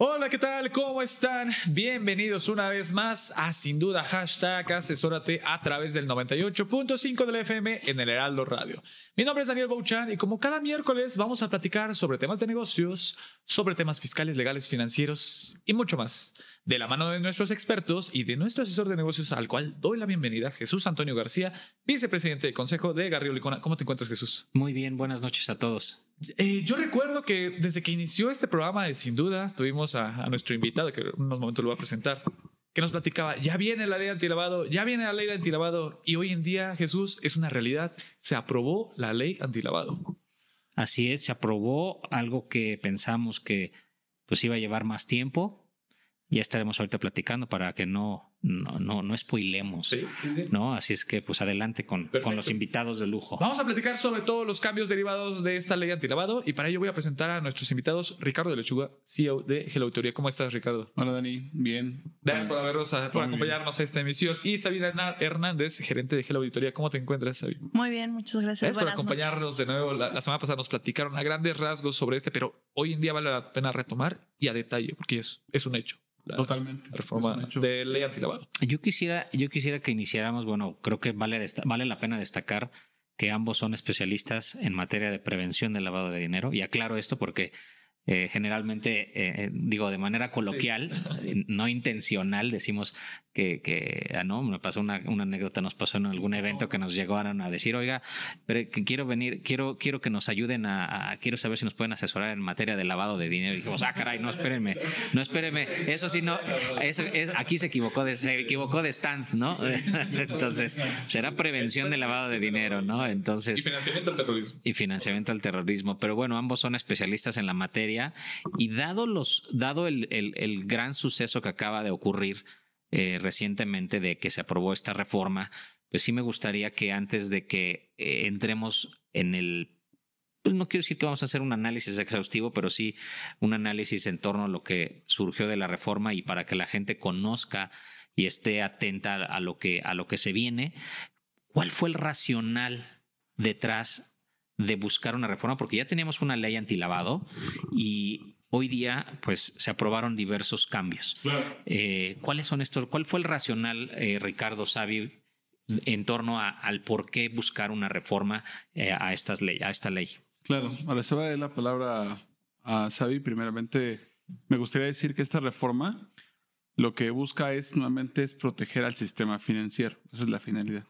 Hola, ¿qué tal? ¿Cómo están? Bienvenidos una vez más a Sin Duda #Asesórate a través del 98.5 del FM en el Heraldo Radio. Mi nombre es Daniel Bouchan y como cada miércoles vamos a platicar sobre temas de negocios, sobre temas fiscales, legales, financieros y mucho más. De la mano de nuestros expertos y de nuestro asesor de negocios al cual doy la bienvenida, Jesús Antonio García, vicepresidente de Consejo de Garrido Licona. ¿Cómo te encuentras, Jesús? Muy bien, buenas noches a todos. Yo recuerdo que desde que inició este programa de Sin Duda, tuvimos a nuestro invitado, que en unos momentos lo voy a presentar, que nos platicaba, ya viene la ley antilavado, ya viene la ley antilavado, y hoy en día, Jesús, es una realidad. Se aprobó la ley antilavado. Así es, se aprobó algo que pensamos que pues iba a llevar más tiempo. Ya estaremos ahorita platicando para que no spoilemos, Sí. ¿no? Así es que pues adelante con los invitados de lujo. Vamos a platicar sobre todos los cambios derivados de esta ley antilavado y para ello voy a presentar a nuestros invitados. Ricardo de Lechuga, CEO de Hello Auditoría. ¿Cómo estás, Ricardo? Hola, Dani. Bien. Gracias por acompañarnos a esta emisión. Y Sabina Hernández, gerente de Hello Auditoría. ¿Cómo te encuentras, Sabina? Muy bien, muchas gracias. Gracias por acompañarnos de nuevo. La semana pasada nos platicaron a grandes rasgos sobre pero hoy en día vale la pena retomar y a detalle, porque es un hecho. Totalmente. Reforma de ley antilavado. Yo quisiera que iniciáramos, creo que vale la pena destacar que ambos son especialistas en materia de prevención del lavado de dinero. Y aclaro esto porque generalmente, digo de manera coloquial, no intencional, decimos no, me pasó una anécdota, nos pasó en algún evento que nos llegaron a decir, oiga, pero que quiero venir, quiero que nos ayuden quiero saber si nos pueden asesorar en materia de lavado de dinero. Y dijimos, caray, no, espérenme, eso sí, no, aquí se equivocó de stand, ¿no? Entonces, será prevención del lavado de dinero, ¿no? Entonces. Y financiamiento al terrorismo. Pero bueno, ambos son especialistas en la materia y dado el gran suceso que acaba de ocurrir recientemente de que se aprobó esta reforma, pues sí me gustaría que antes de que entremos pues no quiero decir que vamos a hacer un análisis exhaustivo, pero sí un análisis en torno a lo que surgió de la reforma y para que la gente conozca y esté atenta a lo que se viene. ¿Cuál fue el racional detrás de buscar una reforma? Porque ya teníamos una ley antilavado y hoy día pues se aprobaron diversos cambios. Claro. ¿Cuáles son estos? ¿Cuál fue el racional, Ricardo Savi, en torno al por qué buscar una reforma a esta ley? Claro, ahora se va a dar la palabra a Savi. Primeramente, me gustaría decir que esta reforma lo que busca nuevamente es proteger al sistema financiero. Esa es la finalidad.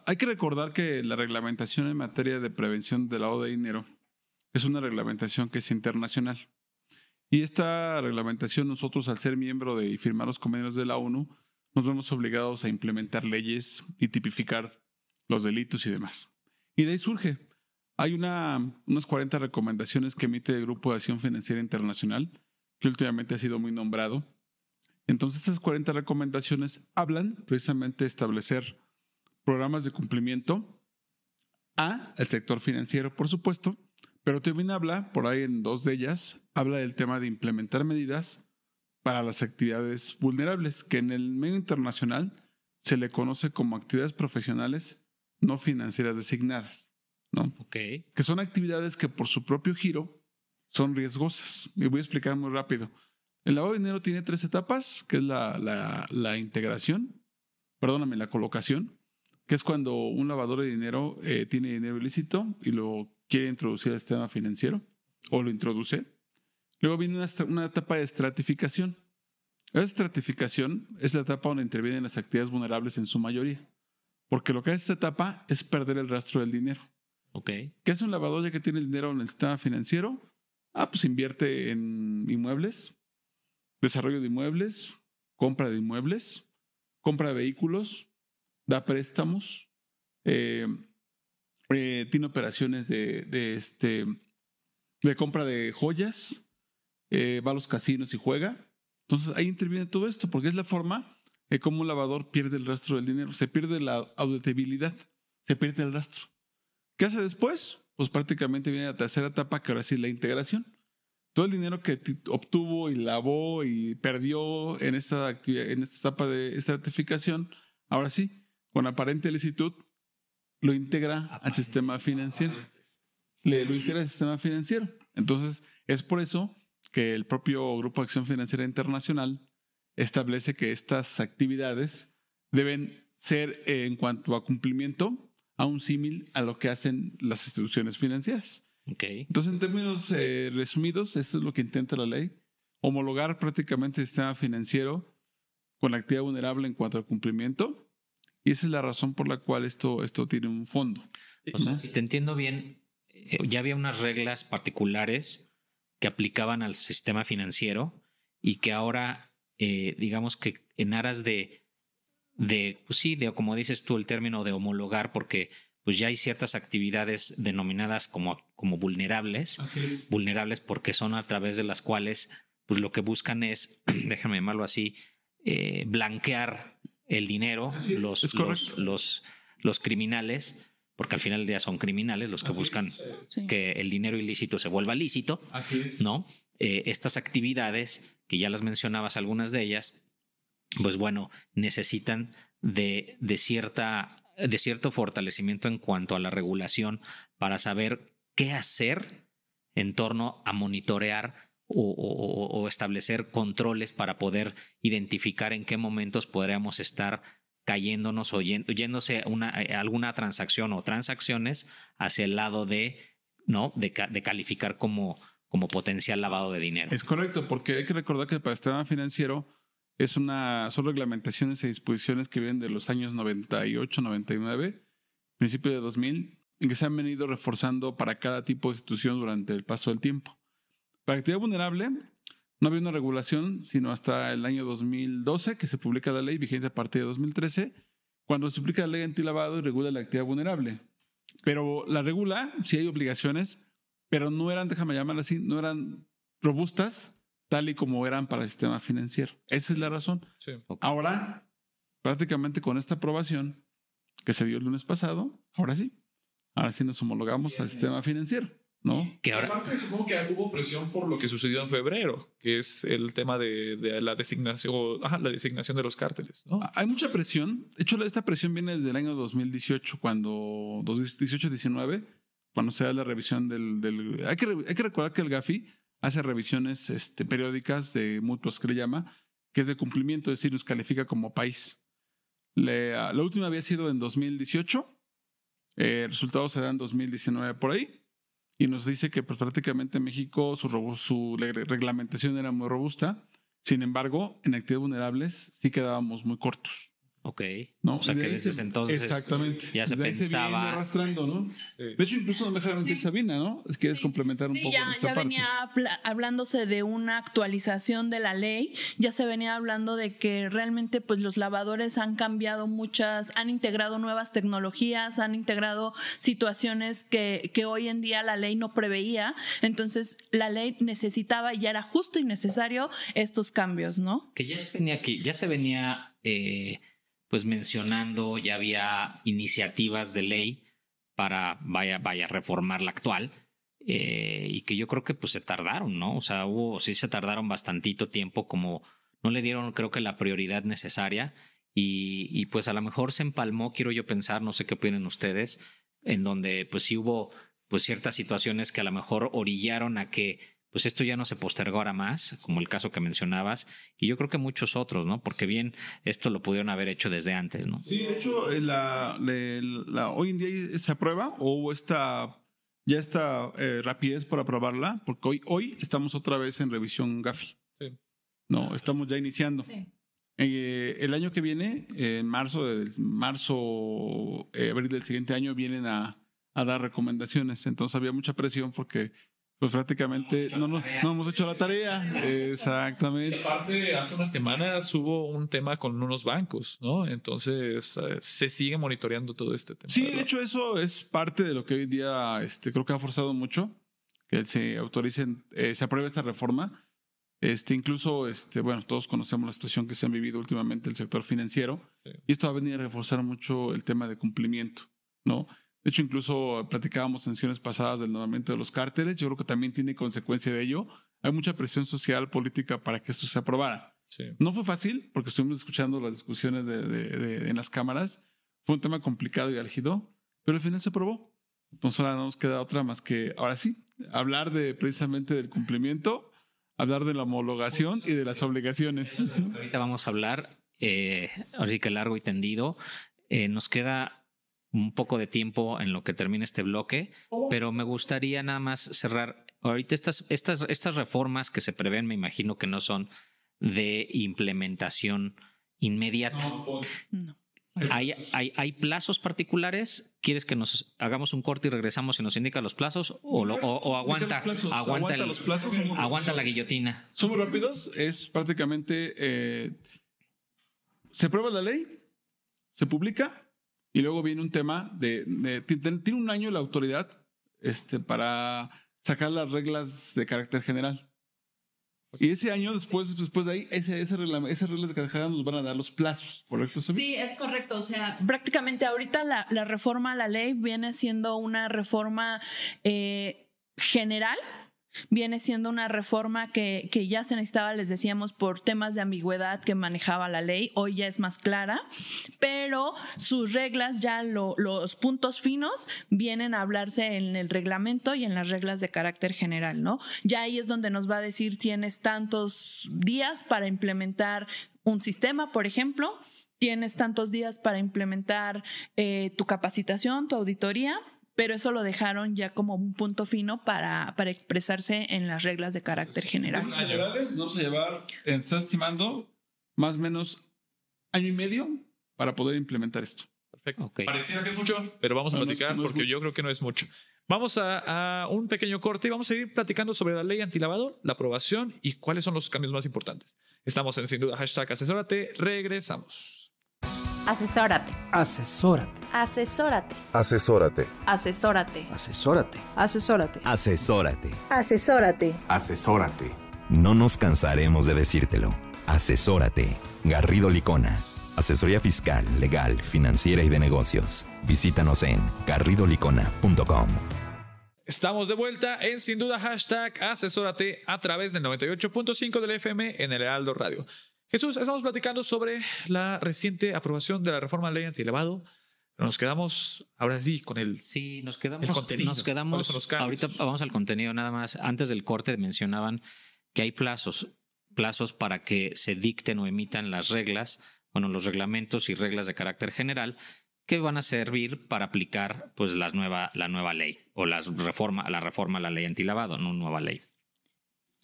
Hay que recordar que la reglamentación en materia de prevención del lavado de dinero es una reglamentación que es internacional. Y esta reglamentación, nosotros al ser miembro y firmar los convenios de la ONU, nos vemos obligados a implementar leyes y tipificar los delitos y demás. Y de ahí surge. Hay unas 40 recomendaciones que emite el Grupo de Acción Financiera Internacional, que últimamente ha sido muy nombrado. Entonces, estas 40 recomendaciones hablan precisamente de establecer programas de cumplimiento al sector financiero, por supuesto, pero también habla, por ahí en dos de ellas, habla del tema de implementar medidas para las actividades vulnerables, que en el medio internacional se le conoce como actividades profesionales no financieras designadas, ¿no? Okay. Que son actividades que por su propio giro son riesgosas. Y voy a explicar muy rápido. El lavado de dinero tiene 3 etapas, que es la integración, la colocación, que es cuando un lavador de dinero tiene dinero ilícito y lo quiere introducir al sistema financiero o lo introduce. Luego viene una etapa de estratificación. La estratificación es la etapa donde intervienen las actividades vulnerables en su mayoría, porque lo que hace esta etapa es perder el rastro del dinero. Okay. ¿Qué hace un lavador ya que tiene el dinero en el sistema financiero? Pues invierte en inmuebles, desarrollo de inmuebles, compra de inmuebles, compra de vehículos, da préstamos, tiene operaciones de compra de joyas, va a los casinos y juega. Entonces ahí interviene todo esto, porque es la forma de cómo un lavador pierde el rastro del dinero. Se pierde la auditabilidad, se pierde el rastro. ¿Qué hace después? Pues prácticamente viene la tercera etapa, que ahora sí es la integración. Todo el dinero que obtuvo y lavó y perdió en esta etapa de estratificación, ahora sí, con aparente licitud, lo integra al sistema financiero. Lo integra al sistema financiero. Entonces, es por eso que el propio Grupo de Acción Financiera Internacional establece que estas actividades deben ser, en cuanto a cumplimiento, a un símil a lo que hacen las instituciones financieras. Okay. Entonces, en términos resumidos, esto es lo que intenta la ley: homologar prácticamente el sistema financiero con la actividad vulnerable en cuanto al cumplimiento. Y esa es la razón por la cual esto tiene un fondo. O sea, si te entiendo bien, ya había unas reglas particulares que aplicaban al sistema financiero y que ahora, digamos que en aras pues sí, como dices tú, el término de homologar, porque pues ya hay ciertas actividades denominadas como vulnerables. Así es. Vulnerables porque son a través de las cuales pues lo que buscan es, déjame llamarlo así, blanquear el dinero, los criminales, porque al final del día son criminales los que buscan que el dinero ilícito se vuelva lícito. Así es. ¿No? Estas actividades, que ya las mencionabas, algunas de ellas, pues bueno, necesitan de cierto fortalecimiento en cuanto a la regulación para saber qué hacer en torno a monitorear o establecer controles para poder identificar en qué momentos podríamos estar cayéndonos o yéndose alguna transacción o transacciones hacia el lado de calificar como potencial lavado de dinero. Es correcto, porque hay que recordar que para el sistema financiero son reglamentaciones y disposiciones que vienen de los años 98, 99, principio de 2000, y que se han venido reforzando para cada tipo de institución durante el paso del tiempo. Para actividad vulnerable no había una regulación sino hasta el año 2012, que se publica la ley, vigente a partir de 2013, cuando se publica la ley antilavado y regula la actividad vulnerable. Pero la regula, sí hay obligaciones, pero no eran, déjame llamarla así, no eran robustas tal y como eran para el sistema financiero. Esa es la razón. Sí. Ahora, prácticamente con esta aprobación que se dio el lunes pasado, ahora sí nos homologamos al sistema financiero, ¿no? Que ahora, aparte, supongo que hubo presión por lo que sucedió en febrero, que es el tema de la designación, la designación de los cárteles, ¿no? Hay mucha presión. De hecho, esta presión viene desde el año 2018, 2018-19, cuando se da la revisión del hay que recordar que el Gafi hace revisiones periódicas de mutuos, que le llama, que es de cumplimiento, es decir, nos califica como país. La última había sido en 2018, el resultado se da en 2019 por ahí, y nos dice que pues, prácticamente en México su reglamentación era muy robusta. Sin embargo, en actividades vulnerables sí quedábamos muy cortos. Ok. ¿No? O sea que desde ese entonces exactamente. ya se desde pensaba. Se viene arrastrando, ¿no? Sí. De hecho, incluso no dejaron mentir Sabina, ¿no? Es que quieres complementar un poco ya, esta ya parte. venía hablándose de una actualización de la ley, ya se venía hablando de que realmente pues los lavadores han cambiado han integrado nuevas tecnologías, han integrado situaciones que hoy en día la ley no preveía, entonces la ley necesitaba y ya era justo y necesario estos cambios, ¿no? Que ya se venía pues mencionando, ya había iniciativas de ley para reformar la actual, y que yo creo que pues se tardaron, ¿no? O sea, sí se tardaron bastantito tiempo, como no le dieron, creo que la prioridad necesaria, y pues a lo mejor se empalmó, quiero yo pensar, no sé qué opinan ustedes, en donde pues sí hubo pues ciertas situaciones que a lo mejor orillaron a que pues esto ya no se postergara más, como el caso que mencionabas, y yo creo que muchos otros, ¿no? Porque bien, esto lo pudieron haber hecho desde antes, ¿no? Sí, de hecho, hoy en día se aprueba, o hubo esta rapidez para aprobarla, porque hoy estamos otra vez en revisión Gafi. Sí. No, estamos ya iniciando. Sí. El año que viene, en abril del siguiente año, vienen a dar recomendaciones. Entonces había mucha presión porque pues prácticamente no hemos hecho la tarea. Exactamente. Y aparte, hace unas semanas hubo un tema con unos bancos, ¿no? Entonces se sigue monitoreando todo este tema. Sí, de hecho eso es parte de lo que hoy en día creo que ha forzado mucho que se apruebe esta reforma. Incluso, bueno, todos conocemos la situación que se ha vivido últimamente en el sector financiero, Sí. y esto va a venir a reforzar mucho el tema de cumplimiento, ¿no? De hecho, incluso platicábamos en sesiones pasadas del nombramiento de los cárteles. Yo creo que también tiene consecuencia de ello. Hay mucha presión social, política para que esto se aprobara. Sí. No fue fácil porque estuvimos escuchando las discusiones en las cámaras. Fue un tema complicado y álgido, pero al final se aprobó. Entonces ahora no nos queda otra más que, ahora sí, hablar precisamente del cumplimiento hablar de la homologación y de las obligaciones. Ahorita vamos a hablar, ahora sí que largo y tendido. Nos queda un poco de tiempo en lo que termine este bloque, pero me gustaría nada más cerrar. Ahorita estas reformas que se prevén, me imagino que no son de implementación inmediata. No. ¿Hay plazos particulares? ¿Quieres que nos hagamos un corte y regresamos y nos indica los plazos? ¿O aguanta los plazos? Aguanta la guillotina? Son muy rápidos. Es prácticamente se prueba la ley, se publica y luego viene un tema tiene un año la autoridad para sacar las reglas de carácter general. Y ese año, después de ahí, esas reglas de carácter general nos van a dar los plazos, ¿correcto? Sí, es correcto. O sea, prácticamente ahorita la reforma a la ley viene siendo una reforma general. Viene siendo una reforma que ya se necesitaba, les decíamos, por temas de ambigüedad que manejaba la ley. Hoy ya es más clara, pero sus reglas, ya los puntos finos, vienen a hablarse en el reglamento y en las reglas de carácter general, ¿no? Ya ahí es donde nos va a decir, tienes tantos días para implementar un sistema, por ejemplo, tienes tantos días para implementar tu capacitación, tu auditoría. Pero eso lo dejaron ya como un punto fino para expresarse en las reglas de carácter general. En generales, vamos a llevar, está estimando, más o menos año y medio para poder implementar esto. Perfecto. Okay. Pareciera que es mucho, pero vamos a platicar porque yo creo que no es mucho. Vamos a un pequeño corte y vamos a seguir platicando sobre la ley antilavado, la aprobación y cuáles son los cambios más importantes. Estamos en Sin Duda, #asesórate. Regresamos. Asesórate. Asesórate. Asesórate. Asesórate. Asesórate. Asesórate. Asesórate. Asesórate. Asesórate. Asesórate. No nos cansaremos de decírtelo. Asesórate. Garrido Licona. Asesoría fiscal, legal, financiera y de negocios. Visítanos en garridolicona.com. Estamos de vuelta en Sin Duda #asesórate a través del 98.5 del FM en el Heraldo Radio. Jesús, estamos platicando sobre la reciente aprobación de la reforma de la ley antilavado. Pero nos quedamos ahora sí con el Sí, nos quedamos. el contenido. Nos quedamos. ¿Cuáles son los cambios? Ahorita vamos al contenido nada más. Antes del corte mencionaban que hay plazos para que se dicten o emitan las reglas, los reglamentos y reglas de carácter general que van a servir para aplicar pues la nueva ley o la reforma a la ley antilavado, no nueva ley.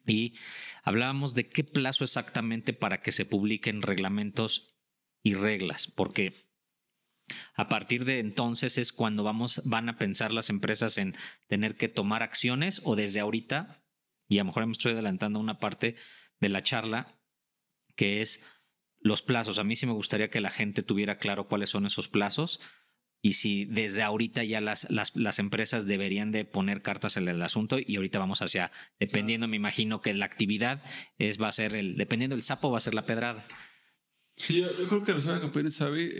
Y hablábamos de qué plazo exactamente para que se publiquen reglamentos y reglas, porque a partir de entonces es cuando van a pensar las empresas en tener que tomar acciones, o desde ahorita, y a lo mejor me estoy adelantando una parte de la charla, que es los plazos. A mí sí me gustaría que la gente tuviera claro cuáles son esos plazos y si desde ahorita ya las empresas deberían de poner cartas en el asunto, y ahorita vamos hacia, dependiendo, me imagino que la actividad va a ser dependiendo del sapo va a ser la pedrada. Sí, yo creo que resuelve campeones, Xavi,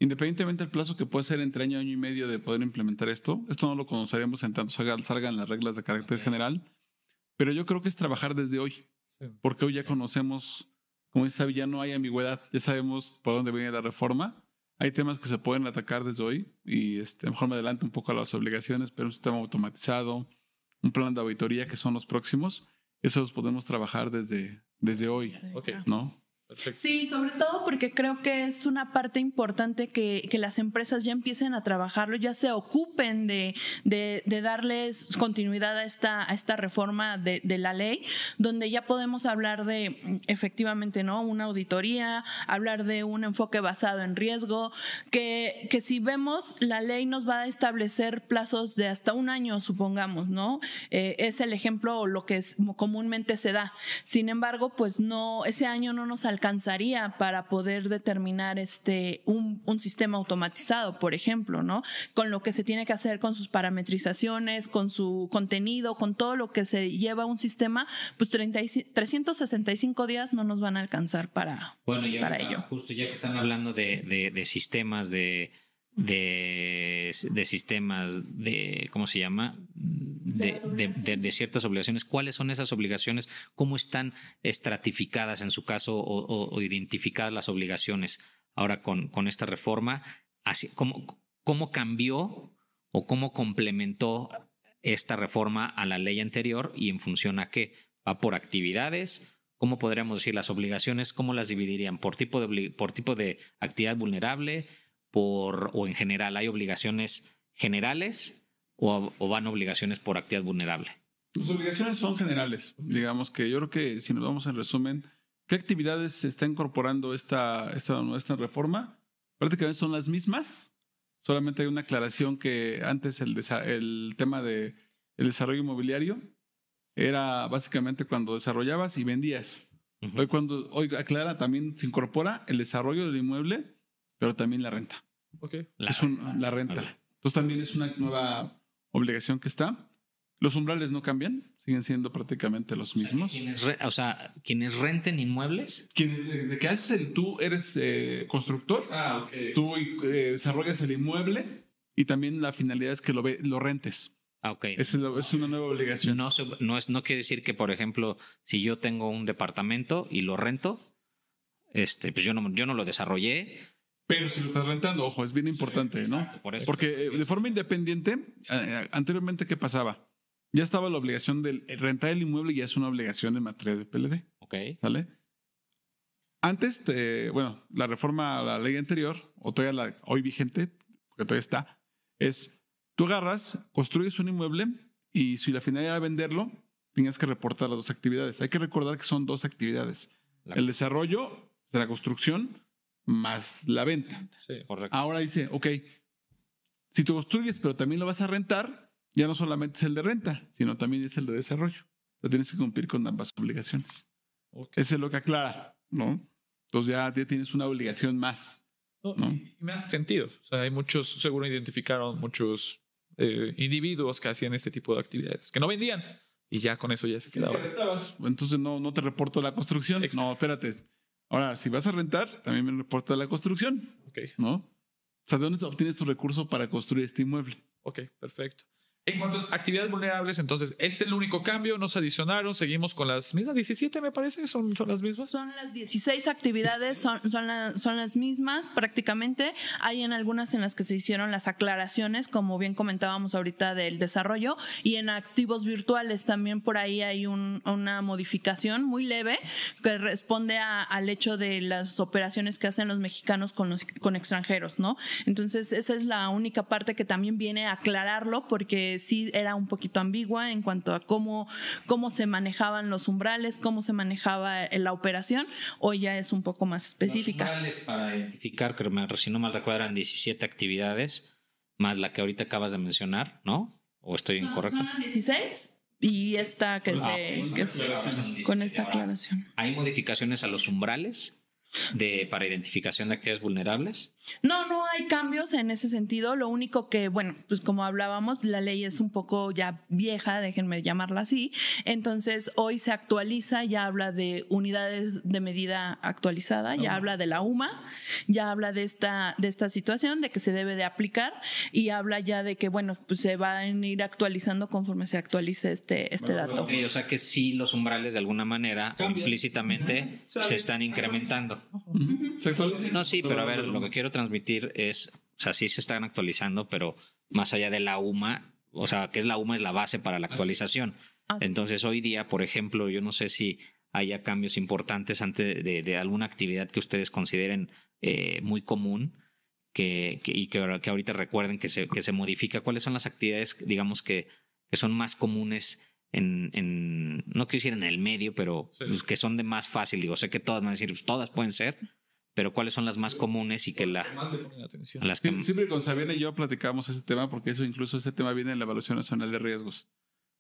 independientemente del plazo que puede ser entre año y medio de poder implementar esto no lo conoceremos en tanto salgan las reglas de carácter general, pero yo creo que es trabajar desde hoy, porque hoy ya conocemos, como dice Xavi, ya no hay ambigüedad, ya sabemos por dónde viene la reforma. Hay temas que se pueden atacar desde hoy y mejor me adelanto un poco a las obligaciones, pero un sistema automatizado, un plan de auditoría que son los próximos, eso los podemos trabajar desde hoy, Okay. ¿no? Perfecto. Sí, sobre todo porque creo que es una parte importante que las empresas ya empiecen a trabajarlo, ya se ocupen de darles continuidad a esta reforma de la ley, donde ya podemos hablar de efectivamente, ¿no?, una auditoría, hablar de un enfoque basado en riesgo, que si vemos, la ley nos va a establecer plazos de hasta un año, supongamos, ¿no? Es el ejemplo o lo que comúnmente se da. Sin embargo, pues no, ese año no nos alcanzaría para poder determinar un sistema automatizado, por ejemplo, ¿no? Con lo que se tiene que hacer con sus parametrizaciones, con su contenido, con todo lo que se lleva a un sistema, pues 365 días no nos van a alcanzar para ello. Justo ya que están hablando de sistemas, de sistemas de, ¿cómo se llama? De ciertas obligaciones. ¿Cuáles son esas obligaciones? ¿Cómo están estratificadas en su caso o identificadas las obligaciones ahora con esta reforma? Así, ¿cómo cambió o cómo complementó esta reforma a la ley anterior y en función a qué? ¿Va por actividades? ¿Cómo podríamos decir las obligaciones? ¿Cómo las dividirían? ¿Por tipo de actividad vulnerable? ¿O en general hay obligaciones generales o van obligaciones por actividad vulnerable? Las obligaciones son generales. Digamos que yo creo que si nos vamos en resumen, ¿qué actividades se está incorporando esta reforma? Prácticamente son las mismas. Solamente hay una aclaración que antes el tema del desarrollo inmobiliario era básicamente cuando desarrollabas y vendías. Uh-huh. Hoy aclara, también se incorpora el desarrollo del inmueble, pero también la renta. Okay. La renta. Vale. Entonces también es una nueva obligación que está. Los umbrales no cambian, siguen siendo prácticamente los mismos. Quienes renten inmuebles. Desde que tú eres constructor, tú desarrollas el inmueble y también la finalidad es que lo rentes. Okay. Es una nueva obligación. No quiere decir que, por ejemplo, si yo tengo un departamento y lo rento, pues yo no lo desarrollé. Pero si lo estás rentando, ojo, es bien importante, ¿no? Por eso. Porque de forma independiente, anteriormente, ¿qué pasaba? Ya estaba la obligación de rentar el inmueble y ya es una obligación en materia de PLD. Ok. ¿Sale? Antes, la reforma a la ley anterior, o todavía hoy vigente, porque todavía está, es tú agarras, construyes un inmueble y si la finalidad era venderlo, tienes que reportar las dos actividades. Hay que recordar que son dos actividades. El desarrollo de la construcción más la venta. Sí. Correcto. Ahora dice, ok, si tú construyes pero también lo vas a rentar, ya no solamente es el de renta, sino también es el de desarrollo. O sea, tienes que cumplir con ambas obligaciones. Okay. Eso es lo que aclara, ¿no? Entonces ya tienes una obligación más. ¿No? Y me hace sentido. O sea, hay muchos, seguro identificaron muchos individuos que hacían este tipo de actividades, que no vendían y ya con eso ya se quedaba. Entonces no te reporto la construcción. Exacto. No, espérate. Ahora, si vas a rentar, también me reporta la construcción. Okay. ¿No? O sea, ¿de dónde obtienes tu recurso para construir este inmueble? Ok, perfecto. En cuanto a actividades vulnerables, entonces, ¿es el único cambio? ¿Nos adicionaron? ¿Seguimos con las mismas? 17, me parece, ¿son las mismas? Son las 16 actividades, son las mismas prácticamente. Hay en algunas en las que se hicieron las aclaraciones, como bien comentábamos ahorita del desarrollo, y en activos virtuales también por ahí hay una modificación muy leve que responde al hecho de las operaciones que hacen los mexicanos con extranjeros, ¿no? Entonces, esa es la única parte que también viene a aclararlo, porque sí era un poquito ambigua en cuanto a cómo se manejaban los umbrales, cómo se manejaba la operación. Hoy ya es un poco más específica. Los umbrales para identificar, que si no mal recuerdo eran 17 actividades, más la que ahorita acabas de mencionar, ¿no? ¿O estoy incorrecto? Son las 16 y esta con esta aclaración. ¿Hay modificaciones a los umbrales para identificación de actividades vulnerables? No hay cambios en ese sentido. Lo único que, bueno, pues como hablábamos, la ley es un poco ya vieja, déjenme llamarla así. Entonces, hoy se actualiza, ya habla de unidades de medida actualizada, ya habla de la UMA, ya habla de esta situación, de que se debe de aplicar y habla ya de que, bueno, pues se van a ir actualizando conforme se actualice este dato. Okay, o sea que sí, los umbrales de alguna manera o implícitamente se están incrementando. ¿Se actualiza? No, sí, pero a ver, lo que quiero transmitir es, o sea, sí se están actualizando, pero más allá de la UMA, o sea, que es la UMA, es la base para la actualización. Entonces, hoy día, por ejemplo, yo no sé si haya cambios importantes antes de alguna actividad que ustedes consideren muy común que ahorita recuerden que se modifica. ¿Cuáles son las actividades, digamos, que son más comunes no quiero decir en el medio, pero sí, pues, que son de más fácil? Digo, sé que todas van a decir, pues, todas pueden ser, pero ¿cuáles son las más comunes y que más le ponen atención? las que Siempre con Sabiana y yo platicamos ese tema porque ese tema viene en la Evaluación Nacional de Riesgos.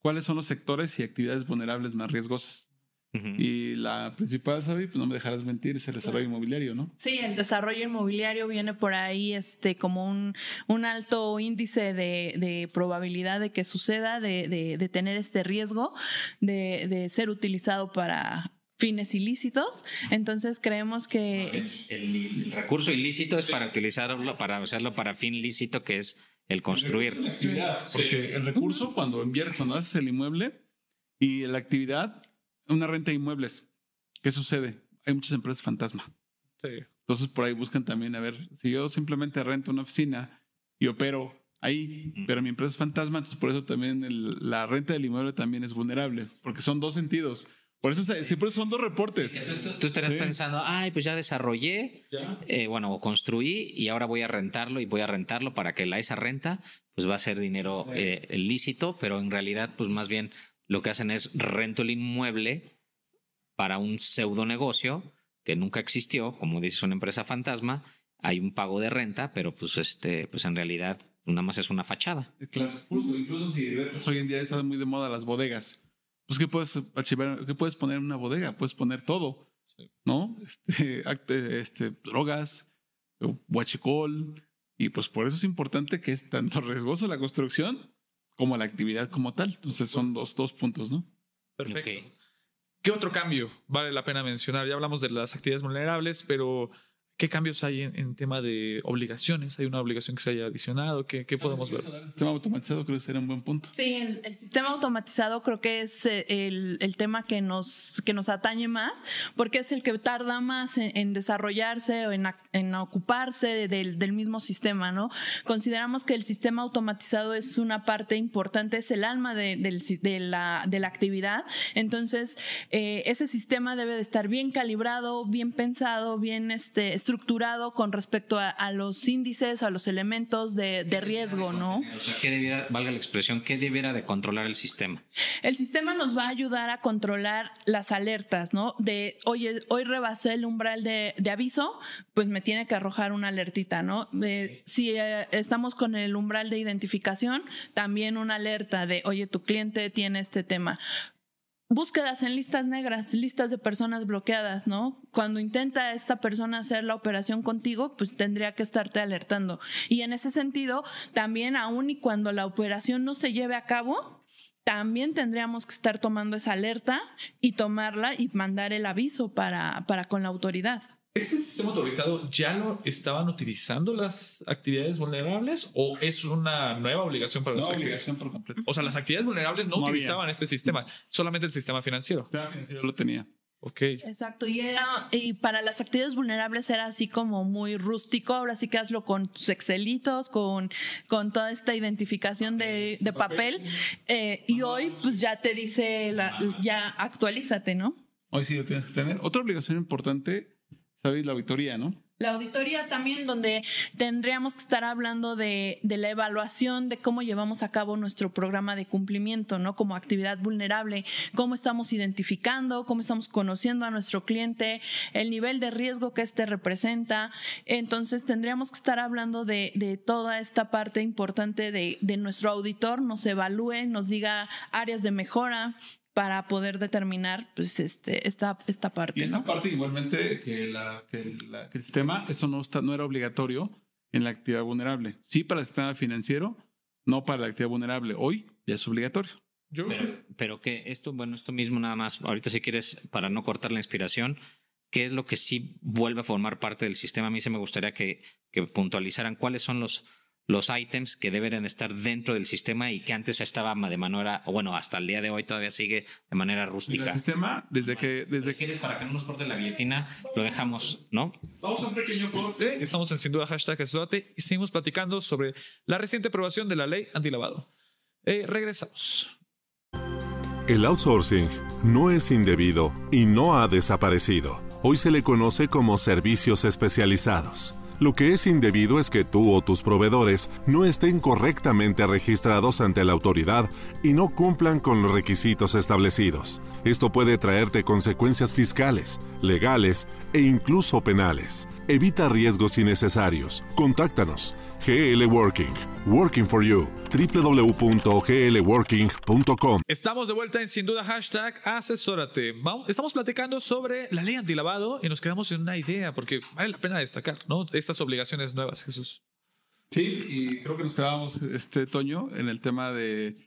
¿Cuáles son los sectores y actividades vulnerables más riesgosas? Uh-huh. Y la principal, Sabi, pues no me dejarás mentir, es el desarrollo inmobiliario, ¿no? Sí, el desarrollo inmobiliario viene por ahí como un alto índice de probabilidad de que suceda, de tener este riesgo, de ser utilizado para fines ilícitos. Entonces creemos que el recurso ilícito es para utilizarlo, para usarlo para fin lícito, que es el construir. Porque el recurso, cuando haces el inmueble y la actividad, una renta de inmuebles, ¿qué sucede? Hay muchas empresas fantasma. Sí. Entonces por ahí buscan también, a ver, si yo simplemente rento una oficina y opero ahí, pero mi empresa es fantasma, entonces por eso también la renta del inmueble también es vulnerable, porque son dos sentidos. Por eso siempre son 2 reportes. Tú estarías pensando, ay, pues ya desarrollé, o construí y ahora voy a rentarlo y voy a rentarlo para que esa renta pues va a ser dinero lícito, pero en realidad pues más bien lo que hacen es rento el inmueble para un pseudo negocio que nunca existió, como dices, una empresa fantasma, hay un pago de renta, pero pues en realidad nada más es una fachada. Claro, incluso si hoy en día están muy de moda las bodegas. Pues, ¿qué puedes archivar? ¿Qué puedes poner en una bodega? Puedes poner todo, ¿no? Drogas, huachicol. Y pues por eso es importante que es tanto riesgoso la construcción como la actividad como tal. Entonces son dos puntos, ¿no? Perfecto. Okay. ¿Qué otro cambio vale la pena mencionar? Ya hablamos de las actividades vulnerables, pero ¿qué cambios hay en tema de obligaciones? ¿Hay una obligación que se haya adicionado? ¿Qué podemos ver? El sistema automatizado creo que sería un buen punto. Sí, el sistema automatizado creo que es el tema que nos atañe más, porque es el que tarda más en desarrollarse o en ocuparse del mismo sistema, ¿no? Consideramos que el sistema automatizado es una parte importante, es el alma de la actividad. Entonces, ese sistema debe de estar bien calibrado, bien pensado, bien estructurado con respecto a los índices, a los elementos de riesgo, ¿no? O sea, valga la expresión, ¿qué debiera de controlar el sistema? El sistema nos va a ayudar a controlar las alertas, ¿no? De, oye, hoy rebasé el umbral de aviso, pues me tiene que arrojar una alertita, ¿no? Si estamos con el umbral de identificación, también una alerta de, oye, tu cliente tiene este tema. Búsquedas en listas negras, listas de personas bloqueadas, ¿no? Cuando intenta esta persona hacer la operación contigo, pues tendría que estarte alertando. Y en ese sentido, también aún y cuando la operación no se lleve a cabo, también tendríamos que estar tomando esa alerta y tomarla y mandar el aviso para con la autoridad. ¿Este sistema autorizado ya lo estaban utilizando las actividades vulnerables o es una nueva obligación para las actividades? Obligación por completo. O sea, las actividades vulnerables no utilizaban este sistema, solamente el sistema financiero. El sistema financiero lo tenía. Ok. Exacto, y para las actividades vulnerables era así como muy rústico, ahora sí que hazlo con tus excelitos, con toda esta identificación de papel, y hoy pues ya te dice, ya actualízate, ¿no? Hoy sí lo tienes que tener. Otra obligación importante, ¿sabes? La auditoría, ¿no? La auditoría también, donde tendríamos que estar hablando de la evaluación de cómo llevamos a cabo nuestro programa de cumplimiento, ¿no? Como actividad vulnerable, cómo estamos identificando, cómo estamos conociendo a nuestro cliente, el nivel de riesgo que este representa. Entonces tendríamos que estar hablando de toda esta parte importante de nuestro auditor, nos evalúe, nos diga áreas de mejora, para poder determinar pues esta parte. Y esta ¿no? parte igualmente que el sistema, eso no era obligatorio en la actividad vulnerable. Sí para el sistema financiero, no para la actividad vulnerable. Hoy ya es obligatorio. Pero que esto mismo nada más, ahorita si quieres, para no cortar la inspiración, ¿qué es lo que sí vuelve a formar parte del sistema? A mí sí me gustaría que puntualizaran cuáles son los ítems que deberían estar dentro del sistema y que antes estaba de manera, hasta el día de hoy todavía sigue de manera rústica. El sistema, desde que para que no nos corte la guillotina, lo dejamos, ¿no? Vamos a un pequeño corte. Estamos en Sin Duda #Asesórate y seguimos platicando sobre la reciente aprobación de la ley antilavado. Regresamos. El outsourcing no es indebido y no ha desaparecido. Hoy se le conoce como servicios especializados. Lo que es indebido es que tú o tus proveedores no estén correctamente registrados ante la autoridad y no cumplan con los requisitos establecidos. Esto puede traerte consecuencias fiscales, legales e incluso penales. Evita riesgos innecesarios. Contáctanos. GL Working. Working for you. www.glworking.com. Estamos de vuelta en Sin Duda #Asesórate. Estamos platicando sobre la ley antilavado y nos quedamos en una idea porque vale la pena destacar, ¿no? Estas obligaciones nuevas, Jesús. Sí, y creo que nos quedábamos, Toño, en el tema de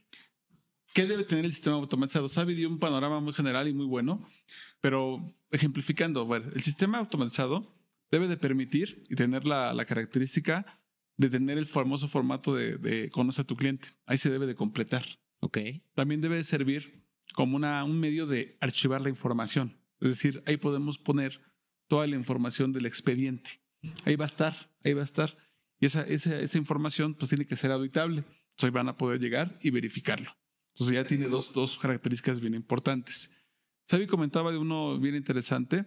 qué debe tener el sistema automatizado. Sabi dio un panorama muy general y muy bueno, pero ejemplificando, bueno, el sistema automatizado debe de permitir y tener la característica de tener el famoso formato de conoce a tu cliente. Ahí se debe de completar. Okay. También debe de servir como un medio de archivar la información. Es decir, ahí podemos poner toda la información del expediente. Ahí va a estar. Y esa información pues tiene que ser auditable. Entonces van a poder llegar y verificarlo. Entonces ya tiene dos características bien importantes. Xavi comentaba de uno bien interesante,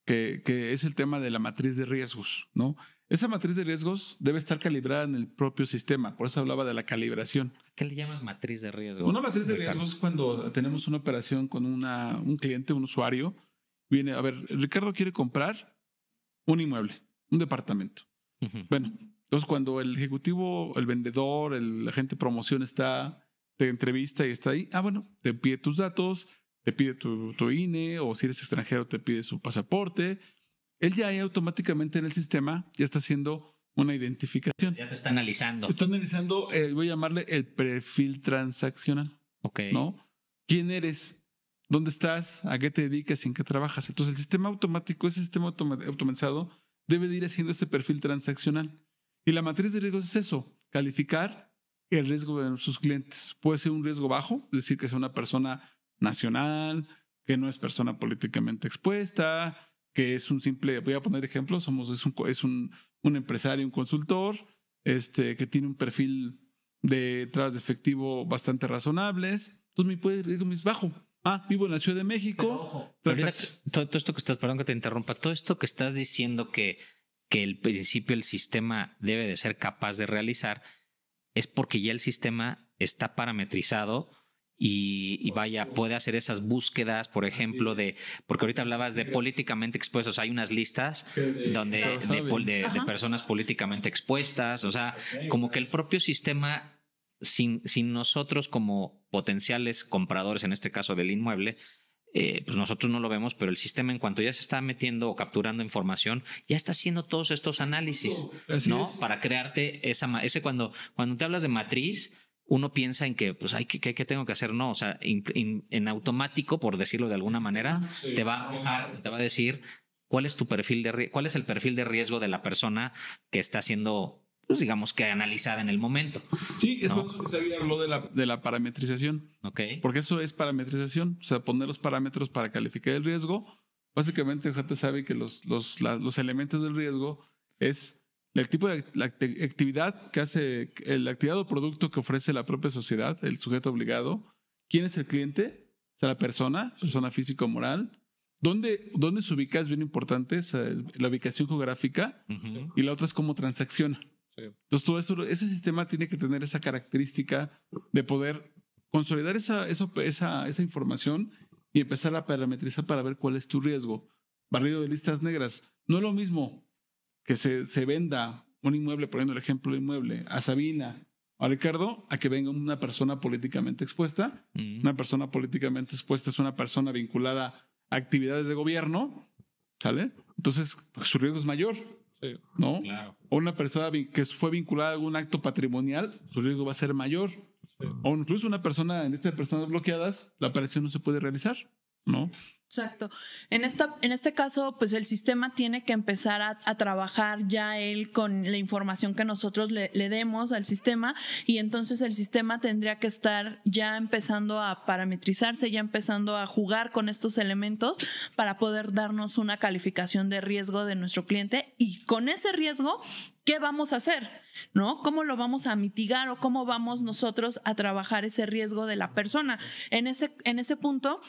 que es el tema de la matriz de riesgos, ¿no? Esa matriz de riesgos debe estar calibrada en el propio sistema, por eso hablaba de la calibración. ¿Qué le llamas matriz de riesgo? Una matriz de Ricardo? riesgos es cuando tenemos una operación con un cliente, un usuario, viene, a ver, Ricardo quiere comprar un inmueble, un departamento. Ujú. Bueno, entonces cuando el ejecutivo, el vendedor, el agente de promoción te entrevista y está ahí, bueno, te pide tus datos, te pide tu INE, o si eres extranjero te pide su pasaporte. Él ya ahí automáticamente en el sistema ya está haciendo una identificación. Ya te está analizando. Está analizando, voy a llamarle el perfil transaccional, Ok. ¿no? ¿Quién eres? ¿Dónde estás? ¿A qué te dedicas? ¿En qué trabajas? Entonces el sistema automático, ese sistema automatizado, debe de ir haciendo este perfil transaccional. Y la matriz de riesgos es eso, calificar el riesgo de sus clientes. Puede ser un riesgo bajo, es decir, que sea una persona nacional, que no es persona políticamente expuesta, que es un simple, voy a poner ejemplos, es un empresario, un consultor, que tiene un perfil de entradas de efectivo bastante razonables. Entonces mi riesgo es bajo. Vivo en la Ciudad de México. Pero ahorita, todo esto que estás, perdón que te interrumpa, todo esto que estás diciendo que el principio el sistema debe de ser capaz de realizar es porque ya el sistema está parametrizado y vaya, puede hacer esas búsquedas, por ejemplo, porque ahorita hablabas de políticamente expuestos, hay unas listas de personas políticamente expuestas, o sea, como que el propio sistema, sin nosotros como potenciales compradores, en este caso del inmueble, pues nosotros no lo vemos, pero el sistema en cuanto ya se está metiendo o capturando información, ya está haciendo todos estos análisis, ¿no? Para crearte cuando te hablas de matriz, uno piensa en que, pues, ¿qué tengo que hacer? No, o sea, en automático, por decirlo de alguna manera, te va a decir cuál es tu perfil cuál es el perfil de riesgo de la persona que está siendo, pues, digamos que analizada en el momento. Sí, es por eso que Xavi habló de la parametrización. Ok. Porque eso es parametrización, o sea, poner los parámetros para calificar el riesgo. Básicamente, gente sabe que los elementos del riesgo es el tipo de la actividad que hace, la actividad o producto que ofrece la propia sociedad, el sujeto obligado. ¿Quién es el cliente? O sea, la persona física o moral. ¿Dónde se ubica? Es bien importante, la ubicación geográfica. Uh-huh. Y la otra es cómo transacciona. Sí. Entonces, todo eso, ese sistema tiene que tener esa característica de poder consolidar esa información y empezar a parametrizar para ver cuál es tu riesgo. Barrido de listas negras. No es lo mismo que se venda un inmueble, poniendo el ejemplo de inmueble, a Sabina o a Ricardo, a que venga una persona políticamente expuesta. Uh-huh. Una persona políticamente expuesta es una persona vinculada a actividades de gobierno, ¿sale? Entonces, pues, su riesgo es mayor. Sí, ¿no? Claro. O una persona que fue vinculada a algún acto patrimonial, su riesgo va a ser mayor. sí. O incluso una persona, en estas personas bloqueadas, la operación no se puede realizar, ¿no? Exacto. En este caso, pues el sistema tiene que empezar a trabajar ya él con la información que nosotros le demos al sistema, y entonces el sistema tendría que estar ya empezando a parametrizarse, ya empezando a jugar con estos elementos para poder darnos una calificación de riesgo de nuestro cliente, y con ese riesgo, ¿qué vamos a hacer? ¿No? ¿Cómo lo vamos a mitigar o cómo vamos nosotros a trabajar ese riesgo de la persona? En ese punto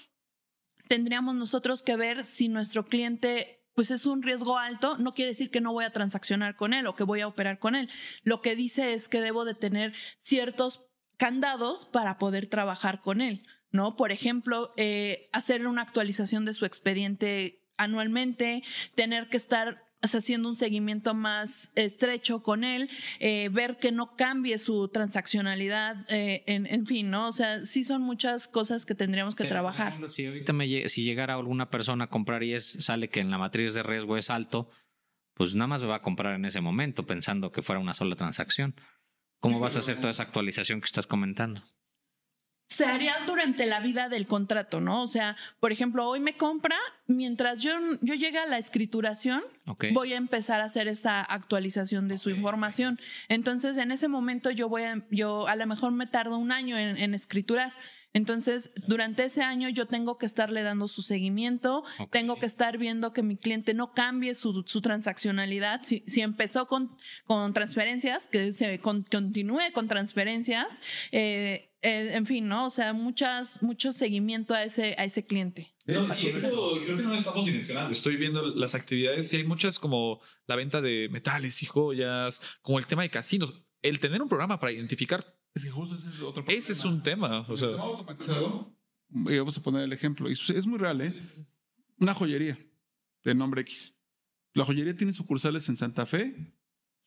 tendríamos nosotros que ver si nuestro cliente pues es un riesgo alto. No quiere decir que no voy a transaccionar con él o que voy a operar con él. Lo que dice es que debo de tener ciertos candados para poder trabajar con él, ¿no? Por ejemplo, hacer una actualización de su expediente anualmente, tener que estar haciendo un seguimiento más estrecho con él, ver que no cambie su transaccionalidad, en fin, ¿no? O sea, sí son muchas cosas que tendríamos que trabajar. Por ejemplo, si ahorita si llegara alguna persona a comprar y sale que en la matriz de riesgo es alto, pues nada más me va a comprar en ese momento pensando que fuera una sola transacción. ¿Cómo vas a hacer toda esa actualización que estás comentando? Se haría durante la vida del contrato, ¿no? O sea, por ejemplo, hoy me compra, mientras yo llegue a la escrituración, voy a empezar a hacer esta actualización de su información. Entonces, en ese momento yo a lo mejor me tardo un año en escriturar. Entonces, durante ese año yo tengo que estarle dando su seguimiento, tengo que estar viendo que mi cliente no cambie su transaccionalidad. Si empezó con transferencias, que se continúe con transferencias, en fin, ¿no? O sea, mucho seguimiento a ese cliente. Y eso creo que no lo estamos dimensionando. Estoy viendo las actividades y hay muchas como la venta de metales y joyas, como el tema de casinos. El tener un programa para identificar. Es que justo ese es otro problema. Ese es un tema. O sea, sistema automatizado, y vamos a poner el ejemplo, y es muy real, ¿eh? Una joyería de nombre X. La joyería tiene sucursales en Santa Fe,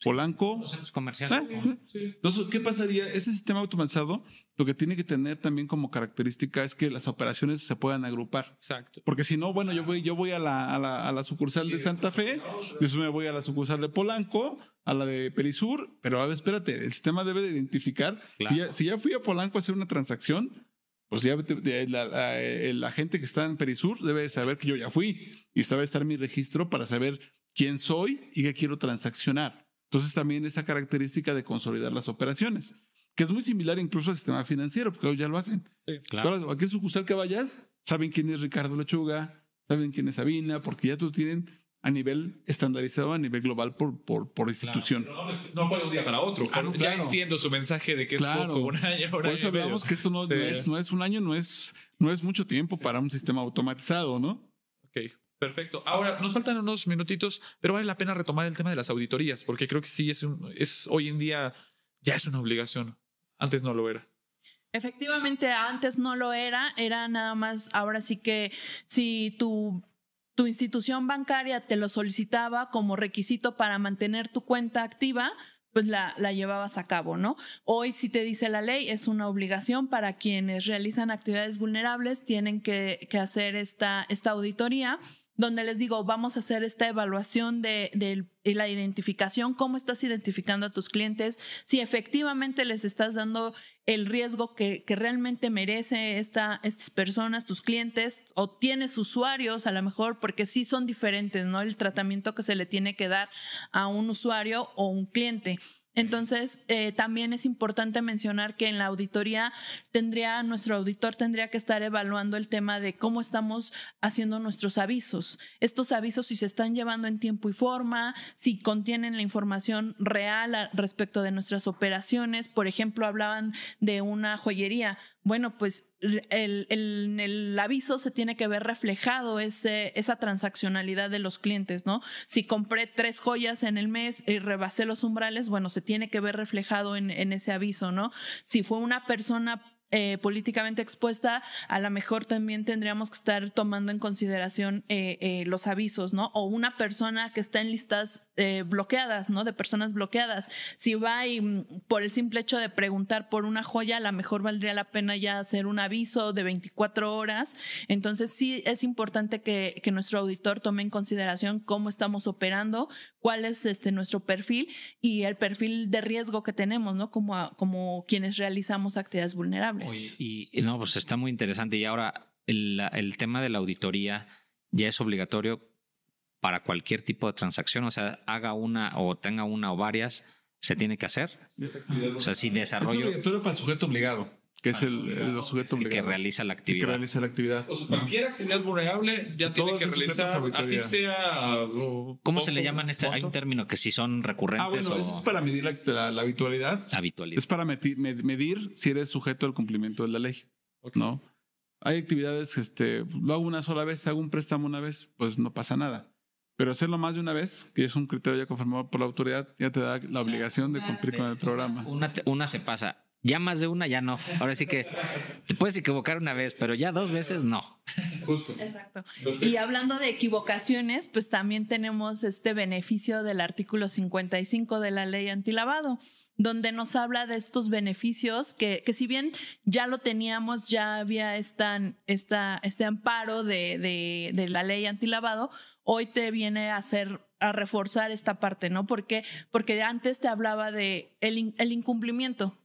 Polanco. Los centros comerciales. Entonces, ¿qué pasaría? Este sistema automatizado lo que tiene que tener también como característica es que las operaciones se puedan agrupar. exacto. Porque si no, bueno, yo voy a la sucursal de Santa Fe, después me voy a la sucursal de Polanco, a la de Perisur, pero a ver, espérate, el sistema debe de identificar. Claro. Si ya fui a Polanco a hacer una transacción, pues ya la gente que está en Perisur debe de saber que yo ya fui y debe estar mi registro para saber quién soy y qué quiero transaccionar. Entonces también esa característica de consolidar las operaciones, que es muy similar incluso al sistema financiero, porque ellos ya lo hacen. Sí, claro. Ahora, cualquier sucursal que vayas, saben quién es Ricardo Lechuga, saben quién es Sabina, porque ya tú tienen a nivel estandarizado, a nivel global por institución. Claro, no fue de un día para otro. Claro, Ya claro. entiendo su mensaje de que es Claro. poco, un año, Por eso hablamos que esto no es un año, no es mucho tiempo para un sistema automatizado, ¿no? Ok, perfecto. Ahora, nos faltan unos minutitos, pero vale la pena retomar el tema de las auditorías, porque creo que sí es hoy en día ya es una obligación. Antes no lo era. Efectivamente, antes no lo era nada más, ahora sí que si tu institución bancaria te lo solicitaba como requisito para mantener tu cuenta activa, pues la llevabas a cabo, ¿no? Hoy, si te dice la ley, es una obligación para quienes realizan actividades vulnerables, tienen que hacer esta auditoría, donde les digo, vamos a hacer esta evaluación de la identificación, cómo estás identificando a tus clientes, si efectivamente les estás dando el riesgo que realmente merece estas personas, tus clientes, o tienes usuarios a lo mejor, porque sí son diferentes, ¿no? El tratamiento que se le tiene que dar a un usuario o un cliente. Entonces, también es importante mencionar que en la auditoría nuestro auditor tendría que estar evaluando el tema de cómo estamos haciendo nuestros avisos. Estos avisos, si se están llevando en tiempo y forma, si contienen la información real respecto de nuestras operaciones. Por ejemplo, hablaban de una joyería. Bueno, pues en el aviso se tiene que ver reflejado esa transaccionalidad de los clientes, ¿no? Si compré 3 joyas en el mes y rebasé los umbrales, bueno, se tiene que ver reflejado en ese aviso, ¿no? Si fue una persona políticamente expuesta, a lo mejor también tendríamos que estar tomando en consideración los avisos, ¿no? O una persona que está en listas bloqueadas, ¿no? De personas bloqueadas. Si va y por el simple hecho de preguntar por una joya, a lo mejor valdría la pena ya hacer un aviso de 24 horas. Entonces sí es importante que nuestro auditor tome en consideración cómo estamos operando, cuál es nuestro perfil y el perfil de riesgo que tenemos, ¿no? Como quienes realizamos actividades vulnerables. Oye, y no, pues está muy interesante. Y ahora el tema de la auditoría ya es obligatorio para cualquier tipo de transacción, o sea, haga una o tenga una o varias, se tiene que hacer. O sea, si Es desarrollo obligatorio para el sujeto obligado, que es el sujeto que obligado. realiza la Que actividad. realiza la actividad. O sea, cualquier actividad vulnerable ya tiene Todos que son sujetos realizar, a auditoría. así sea. ¿Cómo se le llaman? Hay un término que si son recurrentes Bueno, eso es para medir la habitualidad. habitualidad. Es para medir si eres sujeto al cumplimiento de la ley, ¿no? Hay actividades, lo hago una sola vez, hago un préstamo una vez, pues no pasa nada. Pero hacerlo más de una vez, que es un criterio ya confirmado por la autoridad, ya te da la obligación de cumplir con el programa. Una se pasa. Ya más de una, ya no. Ahora sí que te puedes equivocar una vez, pero ya 2 veces no. Justo. Exacto. Y hablando de equivocaciones, pues también tenemos este beneficio del artículo 55 de la ley antilavado, donde nos habla de estos beneficios que si bien ya lo teníamos, ya había este amparo de la ley antilavado, hoy te viene a reforzar esta parte, ¿no? Porque antes te hablaba de el incumplimiento.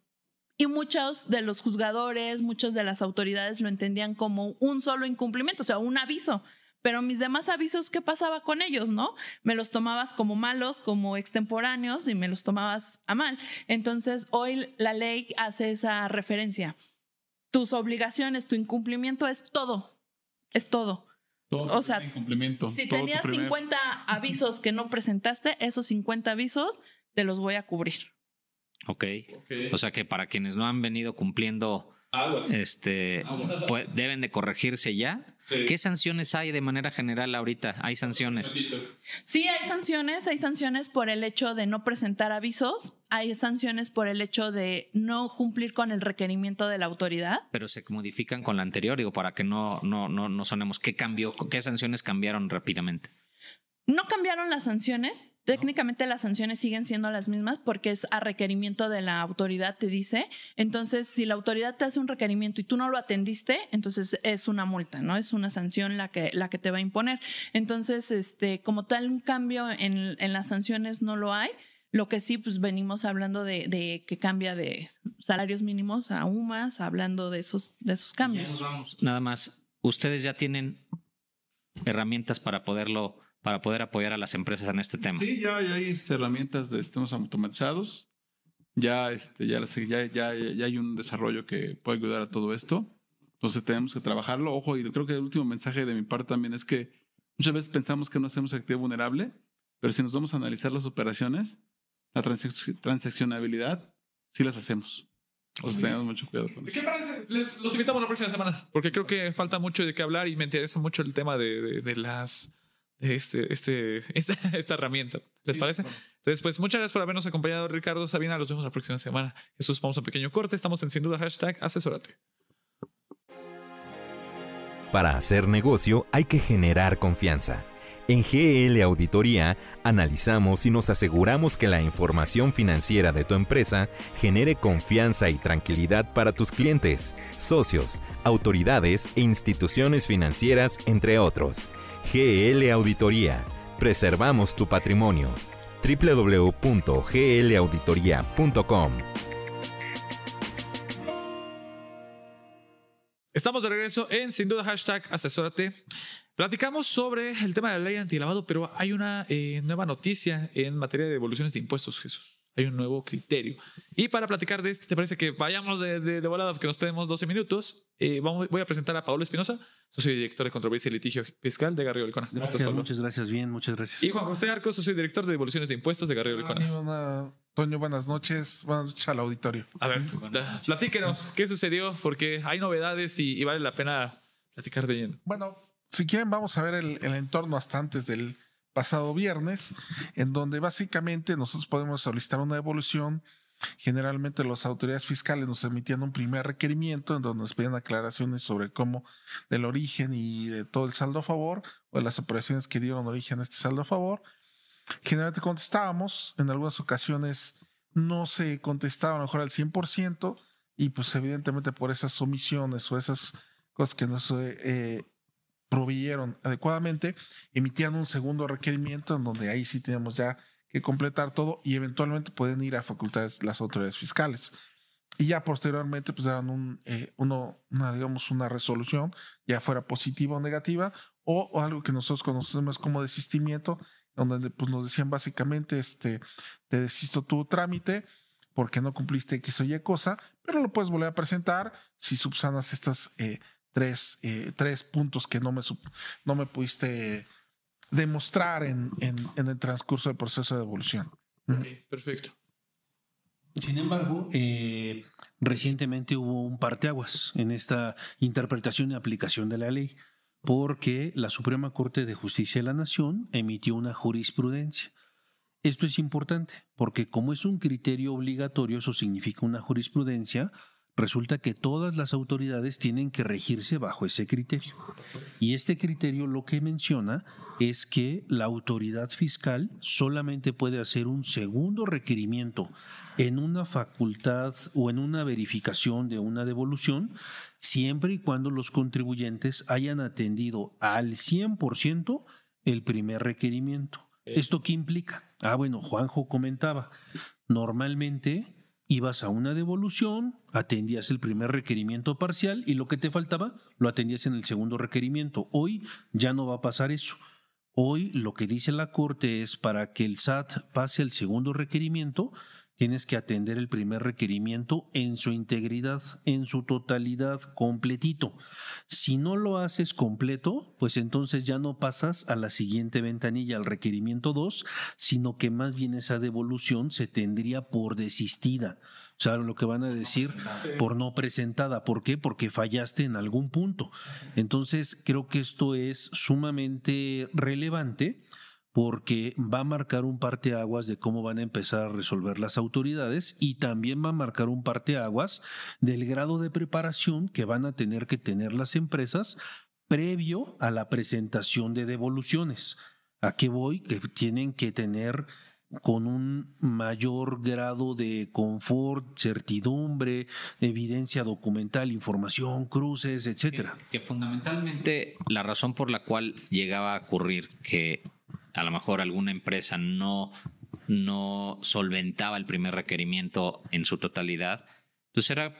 Y muchos de los juzgadores, muchas de las autoridades lo entendían como un solo incumplimiento, o sea, un aviso. Pero mis demás avisos, ¿qué pasaba con ellos, no? Me los tomabas como malos, como extemporáneos y me los tomabas a mal. Entonces, hoy la ley hace esa referencia. Tus obligaciones, tu incumplimiento es todo. Es todo. Todo o sea, incumplimiento. Si tenías 50 avisos que no presentaste, esos 50 avisos te los voy a cubrir. Ok. O sea que para quienes no han venido cumpliendo Algo así. Deben de corregirse ya. Sí. ¿Qué sanciones hay de manera general ahorita? ¿Hay sanciones? Sí, hay sanciones por el hecho de no presentar avisos, hay sanciones por el hecho de no cumplir con el requerimiento de la autoridad. Pero se modifican con la anterior, digo, para que no sonemos. ¿Qué cambió? ¿Qué sanciones cambiaron rápidamente? No cambiaron las sanciones. Técnicamente las sanciones siguen siendo las mismas porque es a requerimiento de la autoridad, te dice. Entonces, si la autoridad te hace un requerimiento y tú no lo atendiste, entonces es una multa, ¿no? Es una sanción la que te va a imponer. Entonces, como tal, un cambio en las sanciones no lo hay. Lo que sí, pues venimos hablando de que cambia de salarios mínimos a UMAS, hablando de esos cambios. Ya nos vamos. Nada más, ustedes ya tienen herramientas para poder apoyar a las empresas en este tema. Sí, ya hay herramientas de sistemas automatizados. Ya hay un desarrollo que puede ayudar a todo esto. Entonces tenemos que trabajarlo. Ojo, y creo que el último mensaje de mi parte también es que muchas veces pensamos que no hacemos actividad vulnerable, pero si nos vamos a analizar las operaciones, la transaccionabilidad, sí las hacemos. Entonces tenemos mucho cuidado con eso. ¿Qué parece? Los invitamos la próxima semana, porque creo que falta mucho de qué hablar y me interesa mucho el tema de esta herramienta. ¿Les parece? Entonces, pues muchas gracias por habernos acompañado, Ricardo, Sabina. Los vemos la próxima semana. Jesús, vamos a un pequeño corte. Estamos en Sin Duda #asesórate. Para hacer negocio hay que generar confianza. En GL Auditoría analizamos y nos aseguramos que la información financiera de tu empresa genere confianza y tranquilidad para tus clientes, socios, autoridades e instituciones financieras, entre otros. GL Auditoría. Preservamos tu patrimonio. www.glauditoria.com. Estamos de regreso en Sin Duda #asesórate. Platicamos sobre el tema de la ley antilavado, pero hay una nueva noticia en materia de devoluciones de impuestos, Jesús. Hay un nuevo criterio. Y para platicar de ¿te parece que vayamos de volada, porque nos tenemos 12 minutos? Voy a presentar a Paolo Espinosa, socio y director de Controversia y Litigio Fiscal de Garrido Licona. Gracias, muchas gracias. Bien, muchas gracias. Y Juan José Arcos, socio y director de Devoluciones de Impuestos de Garrido Licona. Toño, buenas noches. Buenas noches al auditorio. A ver, platíquenos, ¿qué sucedió? Porque hay novedades y vale la pena platicar de lleno. Bueno, si quieren, vamos a ver el entorno hasta antes del pasado viernes, en donde básicamente nosotros podemos solicitar una devolución. Generalmente las autoridades fiscales nos emitían un primer requerimiento en donde nos pedían aclaraciones sobre cómo del origen y de todo el saldo a favor o de las operaciones que dieron origen a este saldo a favor. Generalmente contestábamos, en algunas ocasiones no se contestaba a lo mejor al 100% y pues evidentemente por esas omisiones o esas cosas que no se proveyeron adecuadamente, emitían un segundo requerimiento en donde ahí sí tenemos ya que completar todo y eventualmente pueden ir a facultades las autoridades fiscales. Y ya posteriormente pues daban una resolución, ya fuera positiva o negativa, o algo que nosotros conocemos como desistimiento, donde pues nos decían básicamente te desisto tu trámite porque no cumpliste X o Y cosa, pero lo puedes volver a presentar si subsanas estas tres puntos que no me pudiste demostrar en el transcurso del proceso de devolución. Okay, perfecto. Sin embargo, recientemente hubo un parteaguas en esta interpretación y aplicación de la ley, porque la Suprema Corte de Justicia de la Nación emitió una jurisprudencia. Esto es importante, porque como es un criterio obligatorio, eso significa una jurisprudencia, resulta que todas las autoridades tienen que regirse bajo ese criterio. Y este criterio lo que menciona es que la autoridad fiscal solamente puede hacer un segundo requerimiento en una facultad o en una verificación de una devolución, siempre y cuando los contribuyentes hayan atendido al 100% el primer requerimiento. ¿Esto qué implica? Bueno, Juanjo comentaba, normalmente ibas a una devolución, atendías el primer requerimiento parcial y lo que te faltaba lo atendías en el segundo requerimiento. Hoy ya no va a pasar eso. Hoy lo que dice la Corte es para que el SAT pase al segundo requerimiento, tienes que atender el primer requerimiento en su integridad, en su totalidad, completito. Si no lo haces completo, pues entonces ya no pasas a la siguiente ventanilla, al requerimiento 2, sino que más bien esa devolución se tendría por desistida. O sea, lo que van a decir por no presentada. ¿Por qué? Porque fallaste en algún punto. Entonces, creo que esto es sumamente relevante porque va a marcar un parteaguas de cómo van a empezar a resolver las autoridades y también va a marcar un parteaguas del grado de preparación que van a tener que tener las empresas previo a la presentación de devoluciones. ¿A qué voy? Que tienen que tener con un mayor grado de confort, certidumbre, evidencia documental, información, cruces, etcétera. Que fundamentalmente la razón por la cual llegaba a ocurrir que a lo mejor alguna empresa no solventaba el primer requerimiento en su totalidad, pues era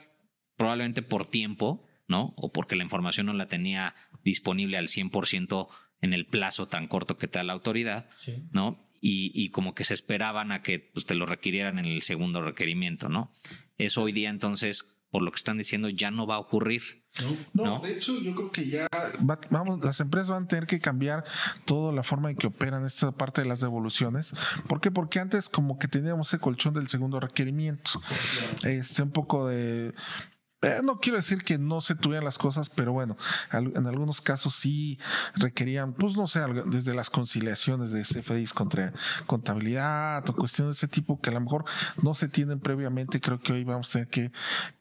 probablemente por tiempo, ¿no? O porque la información no la tenía disponible al 100% en el plazo tan corto que te da la autoridad, sí, ¿no? Y como que se esperaban a que pues, te lo requirieran en el segundo requerimiento, ¿no? Eso hoy día entonces, por lo que están diciendo, ya no va a ocurrir. No, de hecho yo creo que ya las empresas van a tener que cambiar toda la forma en que operan esta parte de las devoluciones. ¿Por qué? Porque antes como que teníamos ese colchón del segundo requerimiento. Un poco de... no quiero decir que no se tuvieran las cosas, pero bueno, en algunos casos sí requerían, pues no sé, desde las conciliaciones de CFDIs contra contabilidad o cuestiones de ese tipo que a lo mejor no se tienen previamente. Creo que hoy vamos a tener que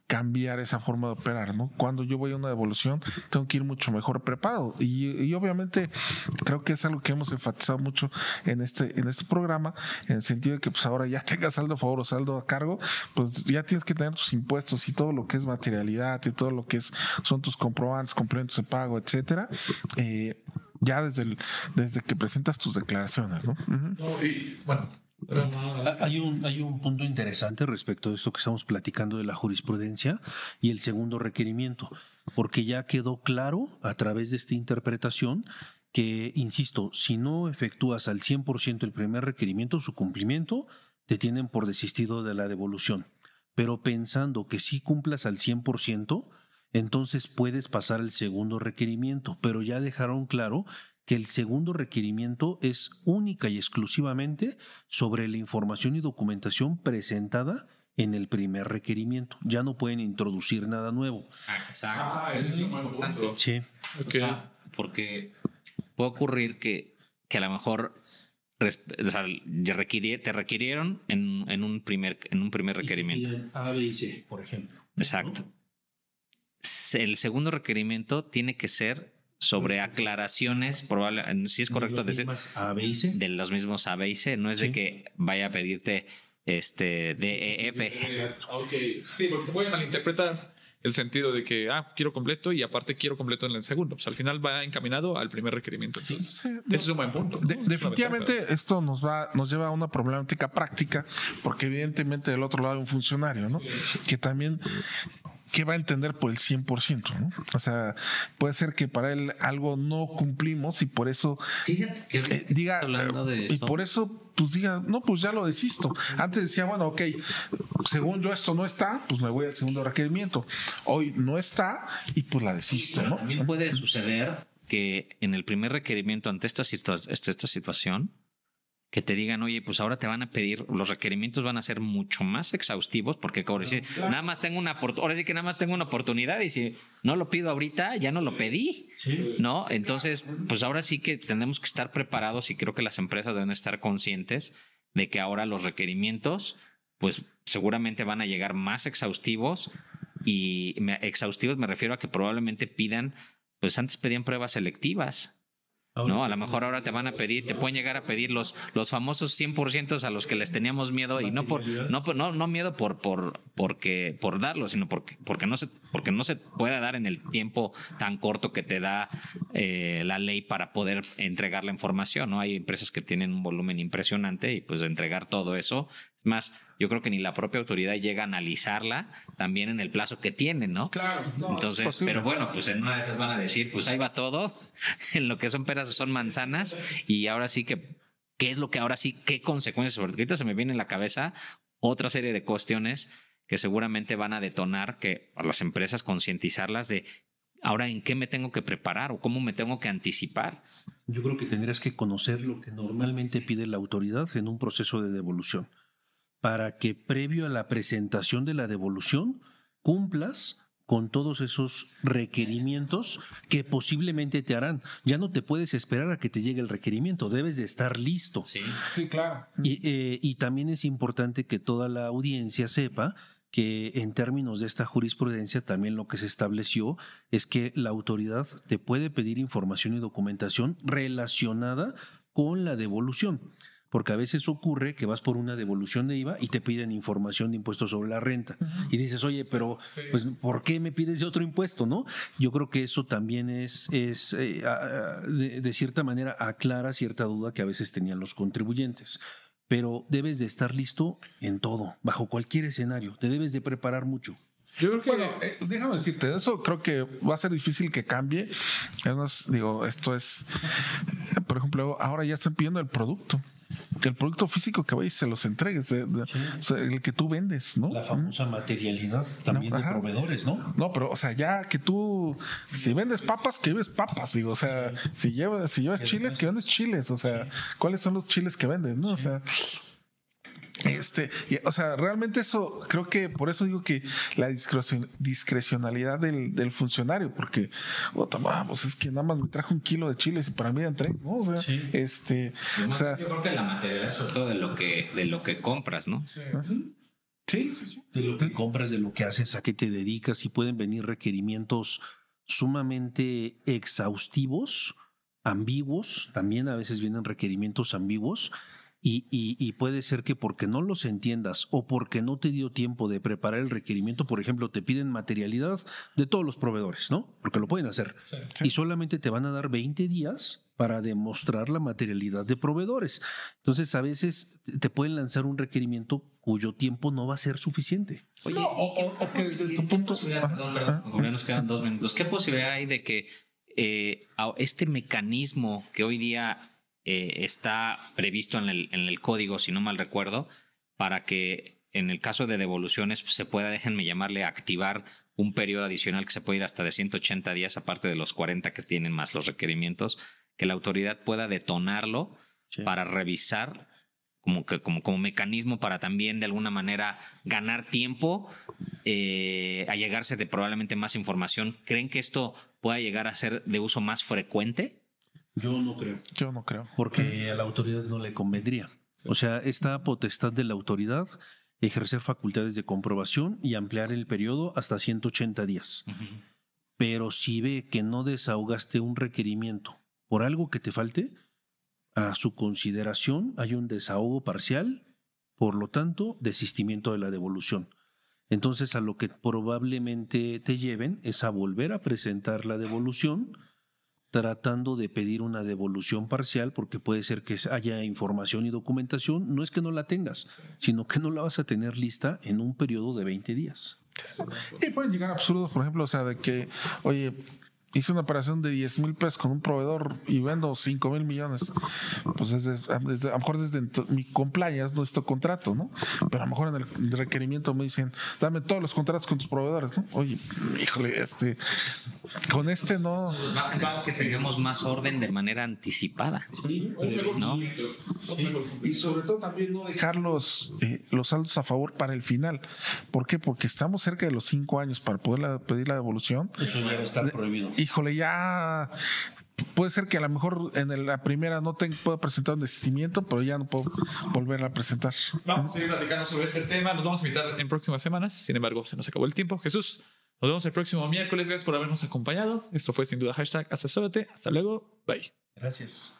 cambiar esa forma de operar, ¿no? Cuando yo voy a una devolución, tengo que ir mucho mejor preparado. Y obviamente creo que es algo que hemos enfatizado mucho en este programa, en el sentido de que pues ahora ya tengas saldo a favor o saldo a cargo, pues ya tienes que tener tus impuestos y todo lo que es materialidad y todo lo que son tus comprobantes, complementos de pago, etcétera. Ya desde que presentas tus declaraciones, ¿no? No, y bueno. Hay un punto interesante respecto de esto que estamos platicando de la jurisprudencia y el segundo requerimiento, porque ya quedó claro a través de esta interpretación que, insisto, si no efectúas al 100% el primer requerimiento, su cumplimiento, te tienen por desistido de la devolución. Pero pensando que si cumplas al 100%, entonces puedes pasar al segundo requerimiento, pero ya dejaron claro que el segundo requerimiento es única y exclusivamente sobre la información y documentación presentada en el primer requerimiento. Ya no pueden introducir nada nuevo. Exacto. Eso es muy importante. Sí. Okay. O sea, porque puede ocurrir que a lo mejor te requirieron en un primer requerimiento. A, B y C, por ejemplo. Exacto. El segundo requerimiento tiene que ser sobre aclaraciones, probablemente, si es correcto decir, de los mismos A, B y C. No es de que vaya a pedirte D, E, F. Okay. Sí, porque se puede malinterpretar el sentido de que quiero completo y aparte quiero completo en el segundo. Pues al final va encaminado al primer requerimiento. Entonces, ese es un buen punto, ¿no? Definitivamente esto nos lleva a una problemática práctica, porque evidentemente del otro lado hay un funcionario, ¿no? Que también ¿qué va a entender por el 100%? ¿no? O sea, puede ser que para él algo no cumplimos y por eso diga, y por eso pues diga, no, pues ya lo desisto. Antes decía, bueno, ok, según yo esto no está, pues me voy al segundo requerimiento. Hoy no está y pues la desisto, ¿no? También puede suceder que en el primer requerimiento ante esta situación, que te digan, oye, pues ahora te van a pedir, los requerimientos van a ser mucho más exhaustivos, porque ahora sí, nada más tengo una oportunidad y si no lo pido ahorita, ya no lo pedí, ¿no? Entonces, pues ahora sí que tenemos que estar preparados y creo que las empresas deben estar conscientes de que ahora los requerimientos, pues seguramente van a llegar más exhaustivos y exhaustivos me refiero a que probablemente pidan, pues antes pedían pruebas selectivas. No, a lo mejor ahora te van a pedir, te pueden llegar a pedir los famosos 100% a los que les teníamos miedo y no miedo por darlo, sino porque no se puede dar en el tiempo tan corto que te da la ley para poder entregar la información, ¿no? Hay empresas que tienen un volumen impresionante y pues entregar todo eso, es más, yo creo que ni la propia autoridad llega a analizarla también en el plazo que tienen, ¿no? Claro. No, entonces, pero bueno, pues en una de esas van a decir, pues ahí va todo, en lo que son peras son manzanas y ahora sí que, ¿qué es lo que ahora sí, qué consecuencias? Porque ahorita se me viene en la cabeza otra serie de cuestiones que seguramente van a detonar que a las empresas concientizarlas de ahora en qué me tengo que preparar o cómo me tengo que anticipar. Yo creo que tendrías que conocer lo que normalmente pide la autoridad en un proceso de devolución, para que previo a la presentación de la devolución cumplas con todos esos requerimientos que posiblemente te harán. Ya no te puedes esperar a que te llegue el requerimiento, debes de estar listo. Sí, claro. Y también es importante que toda la audiencia sepa que en términos de esta jurisprudencia también lo que se estableció es que la autoridad te puede pedir información y documentación relacionada con la devolución. Porque a veces ocurre que vas por una devolución de IVA y te piden información de impuestos sobre la renta. Y dices, oye, pero pues ¿por qué me pides de otro impuesto, no? Yo creo que eso también es de cierta manera aclara cierta duda que a veces tenían los contribuyentes. Pero debes de estar listo en todo, bajo cualquier escenario. Te debes de preparar mucho. Yo creo que, bueno, déjame decirte, eso creo que va a ser difícil que cambie. Además, digo, esto es, por ejemplo, ahora ya están pidiendo el producto físico que vayas y se los entregues, o sea, el que tú vendes, ¿no? La famosa materialidad también de proveedores, ¿no? No, pero, o sea, ya que tú, si vendes papas, que lleves papas, digo, o sea, si llevas chiles, que vendes chiles, o sea, ¿cuáles son los chiles que vendes, no? O sea, o sea, realmente eso, creo que por eso digo que la discrecionalidad del funcionario, porque pues es que nada más me trajo 1 kilo de chiles y para mí eran 3, ¿no? O sea, o sea, yo creo que la materialidad sobre todo de lo que compras, ¿no? Sí. De lo que compras, de lo que haces, a qué te dedicas, y pueden venir requerimientos sumamente exhaustivos, ambiguos, también a veces vienen requerimientos ambiguos. Y puede ser que porque no los entiendas o porque no te dio tiempo de preparar el requerimiento, por ejemplo, te piden materialidad de todos los proveedores, ¿no? Porque lo pueden hacer. Sí. Y solamente te van a dar 20 días para demostrar la materialidad de proveedores. Entonces, a veces te pueden lanzar un requerimiento cuyo tiempo no va a ser suficiente. Oye, no, que desde tu punto... Perdón, nos quedan 2 minutos. ¿Qué posibilidad hay de que este mecanismo que hoy día está previsto en el código, si no mal recuerdo, para que en el caso de devoluciones se pueda, déjenme llamarle, activar un periodo adicional que se puede ir hasta de 180 días, aparte de los 40 que tienen más los requerimientos, que la autoridad pueda detonarlo para revisar como mecanismo para también de alguna manera ganar tiempo, a llegarse de probablemente más información? ¿Creen que esto pueda llegar a ser de uso más frecuente? Yo no creo. Porque a la autoridad no le convendría. O sea, esta potestad de la autoridad, ejercer facultades de comprobación y ampliar el periodo hasta 180 días. Pero si ve que no desahogaste un requerimiento por algo que te falte, a su consideración hay un desahogo parcial, por lo tanto, desistimiento de la devolución. Entonces, a lo que probablemente te lleven es a volver a presentar la devolución, tratando de pedir una devolución parcial, porque puede ser que haya información y documentación. No es que no la tengas, sino que no la vas a tener lista en un periodo de 20 días. Y pueden llegar absurdos, por ejemplo, o sea, de que, oye, hice una operación de 10,000 pesos con un proveedor y vendo 5,000 millones. Pues a lo mejor desde mi compliance no es tu contrato, ¿no? Pero a lo mejor en el requerimiento me dicen, dame todos los contratos con tus proveedores, ¿no? Oye, híjole, con no. Vamos que tengamos más orden de manera anticipada. Sí, ¿no? Y sobre todo también no dejar los saldos a favor para el final. ¿Por qué? Porque estamos cerca de los 5 años para poder pedir la devolución. Eso ya va a estar prohibido. Híjole, ya puede ser que a lo mejor en la primera no pueda presentar un desistimiento, pero ya no puedo volver a presentar. Vamos a seguir platicando sobre este tema. Nos vamos a invitar en próximas semanas. Sin embargo, se nos acabó el tiempo. Jesús, nos vemos el próximo miércoles. Gracias por habernos acompañado. Esto fue sin duda #Asesórate. Hasta luego. Bye. Gracias.